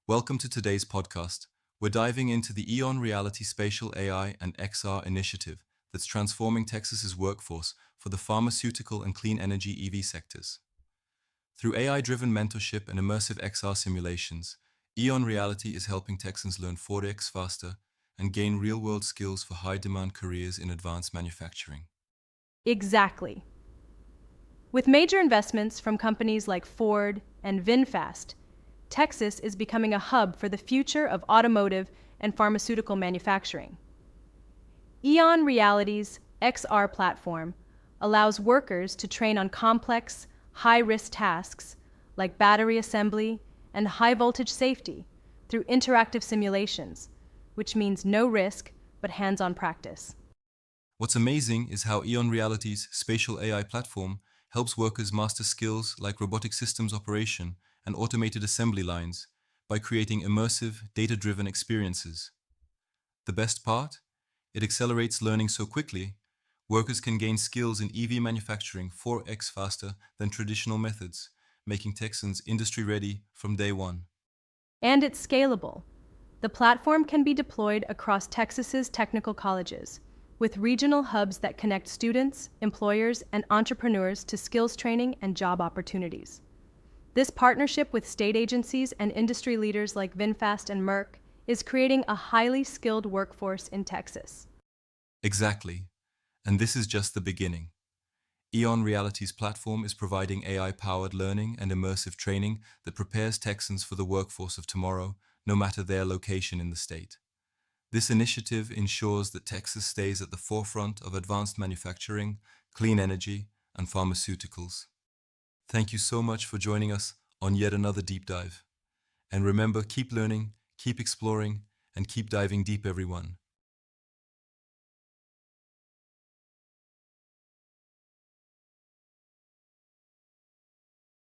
Welcome to today's podcast. We're diving into the EON Reality Spatial AI and XR initiative that's transforming Texas's workforce for the pharmaceutical and clean energy EV sectors. Through AI-driven mentorship and immersive XR simulations, EON Reality is helping Texans learn 4x faster and gain real-world skills for high-demand careers in advanced manufacturing. Exactly. With major investments from companies like Ford and VinFast, Texas is becoming a hub for the future of automotive and pharmaceutical manufacturing. EON Reality's XR platform allows workers to train on complex, high-risk tasks like battery assembly and high-voltage safety through interactive simulations, which means no risk but hands-on practice. What's amazing is how EON Reality's spatial AI platform helps workers master skills like robotic systems operation and automated assembly lines by creating immersive, data-driven experiences. The best part? It accelerates learning so quickly, workers can gain skills in EV manufacturing 4x faster than traditional methods, making Texans industry-ready from day one. And it's scalable. The platform can be deployed across Texas's technical colleges, with regional hubs that connect students, employers, and entrepreneurs to skills training and job opportunities. This partnership with state agencies and industry leaders like VinFast and Merck is creating a highly skilled workforce in Texas. Exactly. And this is just the beginning. EON Reality's platform is providing AI-powered learning and immersive training that prepares Texans for the workforce of tomorrow, no matter their location in the state. This initiative ensures that Texas stays at the forefront of advanced manufacturing, clean energy, and pharmaceuticals. Thank you so much for joining us on yet another deep dive. And remember, keep learning, keep exploring, and keep diving deep, everyone.